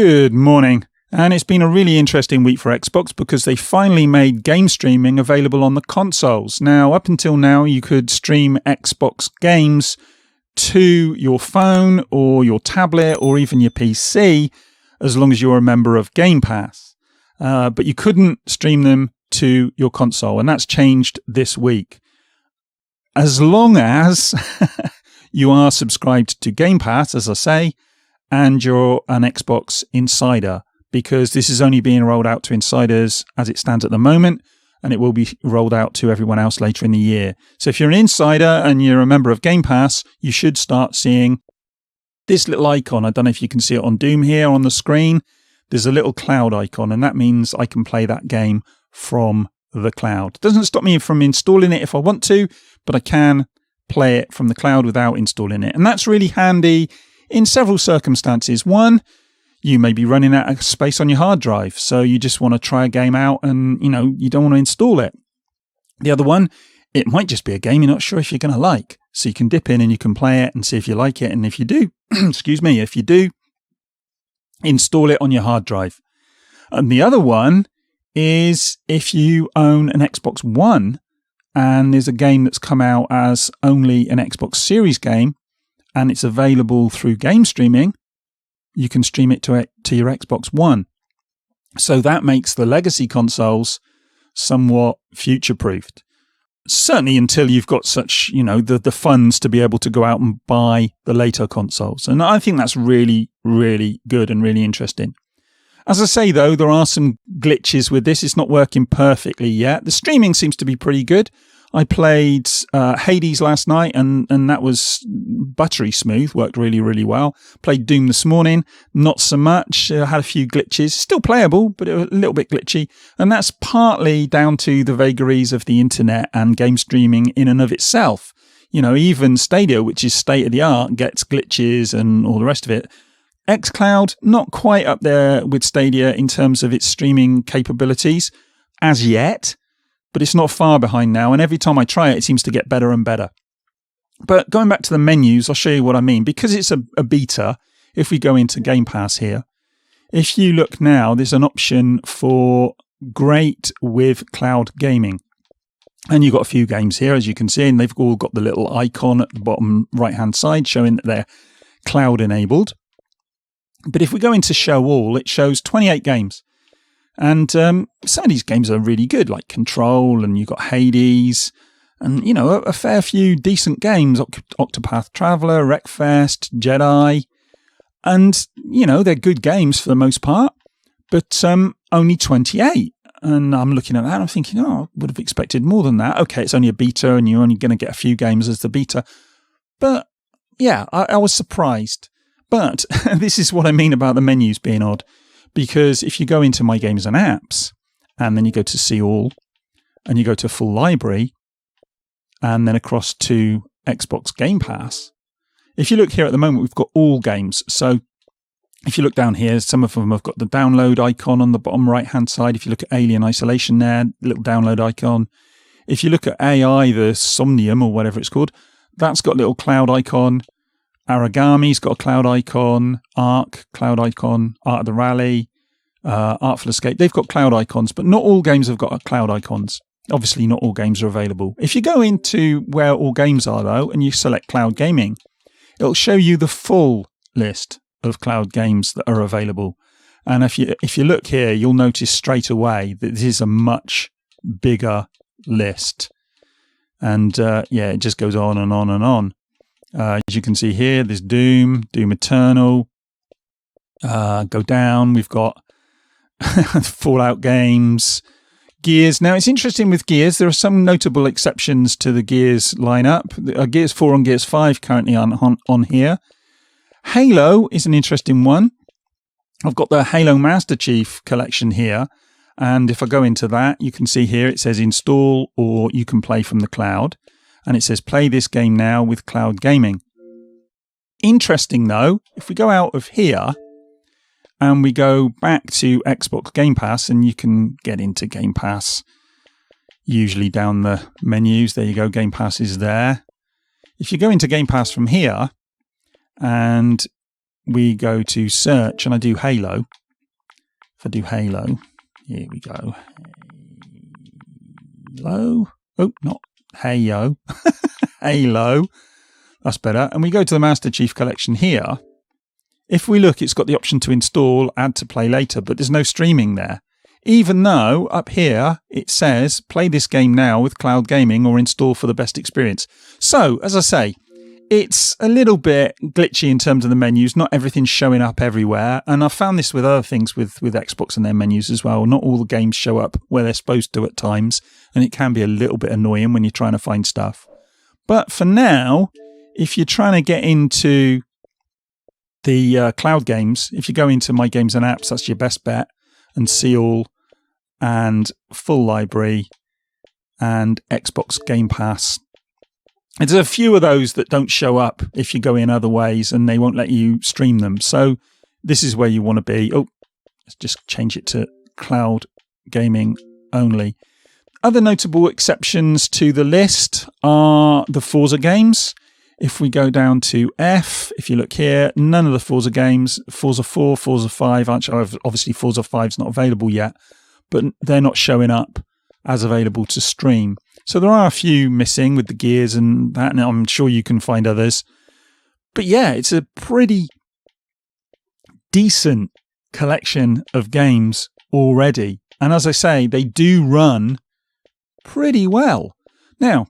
Good morning. And it's been a really interesting week for Xbox because they finally made game streaming available on the consoles. Now, up until now, you could stream Xbox games to your phone or your tablet or even your PC as long as you're a member of Game Pass. But you couldn't stream them to your console, and that's changed this week. As long as you are subscribed to Game Pass, as I say, and you're an Xbox insider, because this is only being rolled out to insiders as it stands at the moment, and it will be rolled out to everyone else later in the year. So if you're an insider and you're a member of Game Pass, you should start seeing this little icon. I don't know if you can see it on Doom here on the screen. There's a little cloud icon, and that means I can play that game from the cloud. It doesn't stop me from installing it if I want to, but I can play it from the cloud without installing it. And that's really handy in several circumstances. One, you may be running out of space on your hard drive, so you just want to try a game out and, you don't want to install it. The other one, it might just be a game you're not sure if you're going to like. So you can dip in and you can play it and see if you like it. And if you do, if you do, install it on your hard drive. And the other one is if you own an Xbox One and there's a game that's come out as only an Xbox Series game and it's available through game streaming, you can stream it to your Xbox One. So that makes the legacy consoles somewhat future-proofed. Certainly until you've got such, the funds to be able to go out and buy the later consoles. And I think that's really, really good and really interesting. As I say, though, there are some glitches with this. It's not working perfectly yet. The streaming seems to be pretty good. I played Hades last night, and that was buttery smooth, worked really, really well. Played Doom this morning, not so much. Had a few glitches. Still playable, but a little bit glitchy. And that's partly down to the vagaries of the internet and game streaming in and of itself. Even Stadia, which is state-of-the-art, gets glitches and all the rest of it. xCloud, not quite up there with Stadia in terms of its streaming capabilities as yet. But it's not far behind now, and every time I try it, it seems to get better and better. But going back to the menus, I'll show you what I mean. Because it's a beta, if we go into Game Pass here, if you look now, there's an option for Great with Cloud Gaming. And you've got a few games here, as you can see, and they've all got the little icon at the bottom right-hand side showing that they're cloud-enabled. But if we go into Show All, it shows 28 games. And some of these games are really good, like Control, and you've got Hades, and, a fair few decent games, Octopath Traveler, Wreckfest, Jedi. And, they're good games for the most part, but only 28. And I'm looking at that and I'm thinking, I would have expected more than that. Okay, it's only a beta and you're only going to get a few games as the beta. But, yeah, I was surprised. But this is what I mean about the menus being odd. Because if you go into My Games and Apps, and then you go to See All, and you go to Full Library, and then across to Xbox Game Pass, if you look here at the moment, we've got all games. So if you look down here, some of them have got the download icon on the bottom right-hand side. If you look at Alien Isolation there, little download icon. If you look at AI, the Somnium, or whatever it's called, that's got a little cloud icon. Aragami's got a cloud icon, Ark, cloud icon, Art of the Rally, Artful Escape. They've got cloud icons, but not all games have got cloud icons. Obviously, not all games are available. If you go into where all games are, though, and you select Cloud Gaming, it'll show you the full list of cloud games that are available. And if you look here, you'll notice straight away that this is a much bigger list. And, it just goes on and on and on. As you can see here, there's Doom Eternal. Go down, we've got Fallout games, Gears. Now, it's interesting with Gears. There are some notable exceptions to the Gears lineup. Gears 4 and Gears 5 currently on here. Halo is an interesting one. I've got the Halo Master Chief collection here. And if I go into that, you can see here it says install or you can play from the cloud. And it says play this game now with Cloud Gaming. Interesting though, if we go out of here and we go back to Xbox Game Pass, and you can get into Game Pass usually down the menus. There you go, Game Pass is there. If you go into Game Pass from here and we go to search and I do Halo. If I do Halo, here we go. Halo. Oh, not Heyo. Halo. That's better. And we go to the Master Chief Collection here. If we look, it's got the option to install, add to play later, but there's no streaming there. Even though up here it says play this game now with cloud gaming or install for the best experience. So, as I say, it's a little bit glitchy in terms of the menus. Not everything's showing up everywhere. And I've found this with other things with Xbox and their menus as well. Not all the games show up where they're supposed to at times. And it can be a little bit annoying when you're trying to find stuff. But for now, if you're trying to get into the cloud games, if you go into My Games and Apps, that's your best bet. And Seal and Full Library and Xbox Game Pass. There's a few of those that don't show up if you go in other ways and they won't let you stream them. So this is where you want to be. Oh, let's just change it to cloud gaming only. Other notable exceptions to the list are the Forza games. If we go down to F, if you look here, none of the Forza games, Forza 4, Forza 5, obviously Forza 5 is not available yet, but they're not showing up as available to stream. So there are a few missing with the Gears and that, and I'm sure you can find others. But yeah, it's a pretty decent collection of games already. And as I say, they do run pretty well. Now,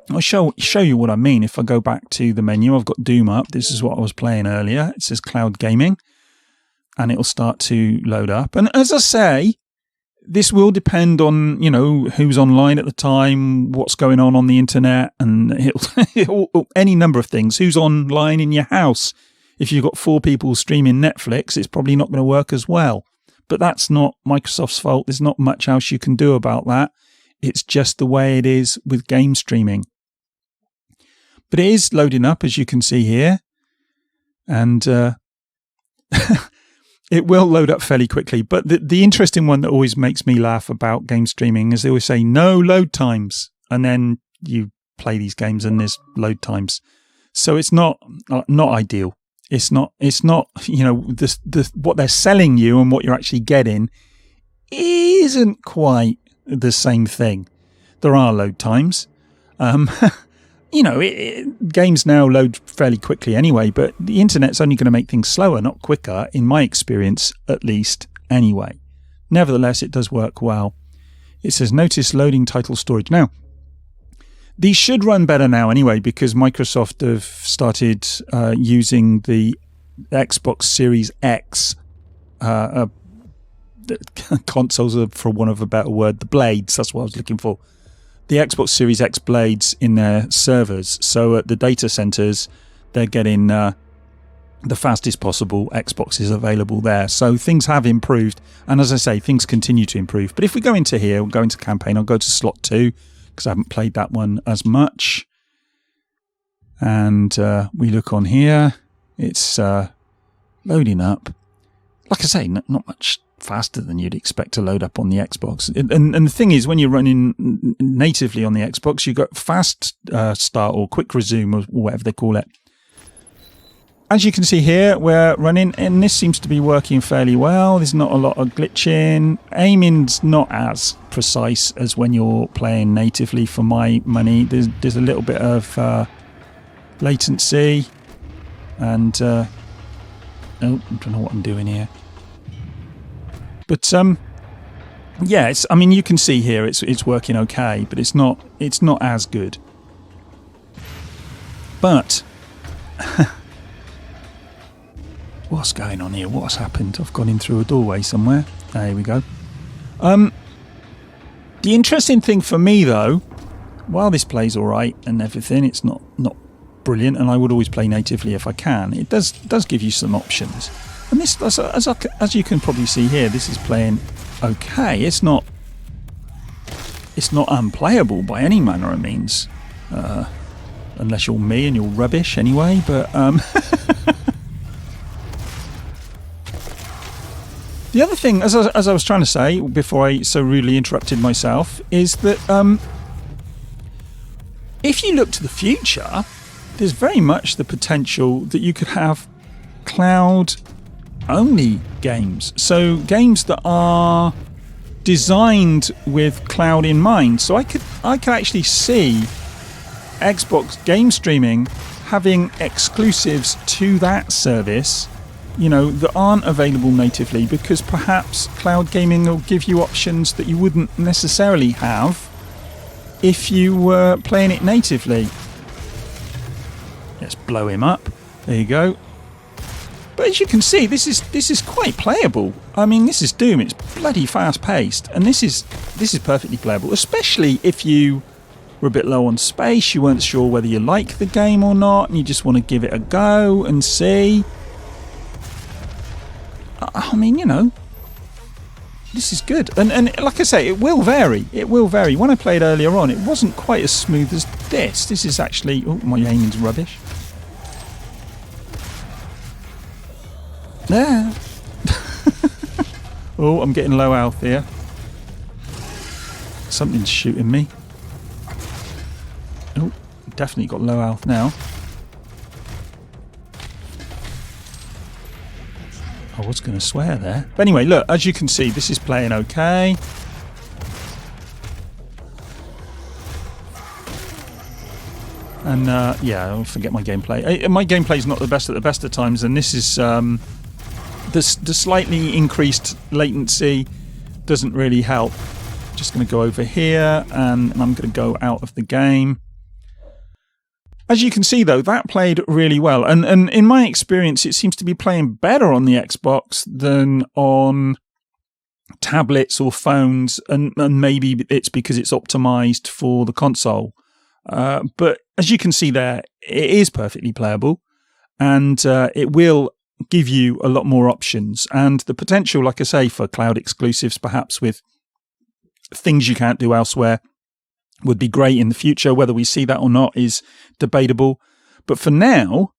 I'll show you what I mean. If I go back to the menu, I've got Doom up. This is what I was playing earlier. It says Cloud Gaming, and it'll start to load up. And as I say, this will depend on, who's online at the time, what's going on the internet, and any number of things. Who's online in your house? If you've got 4 people streaming Netflix, it's probably not going to work as well. But that's not Microsoft's fault. There's not much else you can do about that. It's just the way it is with game streaming. But it is loading up, as you can see here. And it will load up fairly quickly. But the interesting one that always makes me laugh about game streaming is they always say, no load times. And then you play these games and there's load times. So it's not ideal. It's not what they're selling you and what you're actually getting isn't quite the same thing. There are load times. Games now load fairly quickly anyway, but the internet's only going to make things slower, not quicker, in my experience, at least, anyway. Nevertheless, it does work well. It says, notice loading title storage. Now, these should run better now anyway, because Microsoft have started using the Xbox Series X consoles are, for want of a better word, the blades, that's what I was looking for. The Xbox Series X blades in their servers. So at the data centers, they're getting the fastest possible Xboxes available there. So things have improved. And as I say, things continue to improve. But if we go into here, we'll go into campaign. I'll go to slot 2 because I haven't played that one as much. And we look on here. It's loading up. Like I say, not much faster than you'd expect to load up on the Xbox. And the thing is, when you're running natively on the Xbox, you've got fast start or quick resume or whatever they call it. As you can see here, we're running, and this seems to be working fairly well. There's not a lot of glitching. Aiming's not as precise as when you're playing natively, for my money. There's a little bit of latency, and I don't know what I'm doing here. But yeah, you can see here it's working okay, but it's not as good. But what's going on here? What's happened? I've gone in through a doorway somewhere. There we go. The interesting thing for me, though, while this plays all right and everything, it's not brilliant, and I would always play natively if I can. It does give you some options. And this, as you can probably see here, this is playing okay. It's not unplayable by any manner of means, unless you're me and you're rubbish anyway. But the other thing, as I was trying to say before I so rudely interrupted myself, is that if you look to the future, there's very much the potential that you could have cloud-only games. So games that are designed with cloud in mind. So I could actually see Xbox game streaming having exclusives to that service, you know, that aren't available natively, because perhaps cloud gaming will give you options that you wouldn't necessarily have if you were playing it natively. Let's blow him up. There you go. But as you can see, this is quite playable. I mean, this is Doom. It's bloody fast paced, and this is perfectly playable, especially if you were a bit low on space, you weren't sure whether you like the game or not, and you just want to give it a go and see. I mean, you know, this is good. And like I say, it will vary. It will vary. When I played earlier on, it wasn't quite as smooth as this. This is actually... Oh, my aiming's rubbish. There. Oh, I'm getting low health here. Something's shooting me. Oh, definitely got low health now. I was going to swear there. But anyway, look, as you can see, this is playing okay. And yeah, I'll forget my gameplay. My gameplay is not the best at the best of times, and this is the slightly increased latency doesn't really help. Just going to go over here, and I'm going to go out of the game. As you can see, though, that played really well. And in my experience, it seems to be playing better on the Xbox than on tablets or phones. And maybe it's because it's optimized for the console. But as you can see there, it is perfectly playable. And it will give you a lot more options. And the potential, like I say, for cloud exclusives, perhaps with things you can't do elsewhere, would be great in the future. Whether we see that or not is debatable. But for now,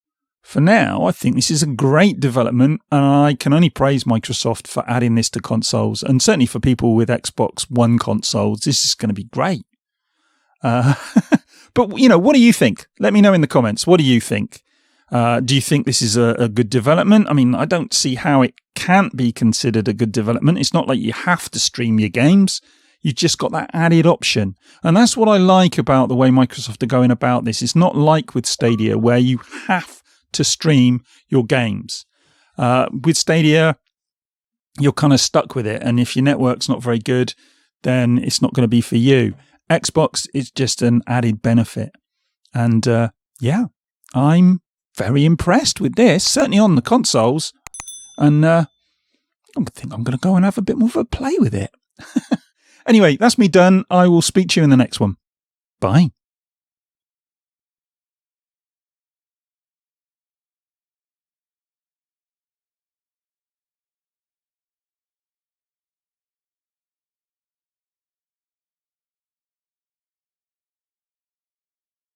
I think this is a great development, and I can only praise Microsoft for adding this to consoles, and certainly for people with Xbox One consoles, this is going to be great. But, you know, what do you think? Let me know in the comments. What do you think? Do you think this is a good development? I mean, I don't see how it can't be considered a good development. It's not like you have to stream your games. You've just got that added option. And that's what I like about the way Microsoft are going about this. It's not like with Stadia, where you have to stream your games. With Stadia, you're kind of stuck with it. And if your network's not very good, then it's not going to be for you. Xbox is just an added benefit. And yeah, I'm very impressed with this, certainly on the consoles. And I think I'm going to go and have a bit more of a play with it. Anyway, that's me done. I will speak to you in the next one. Bye.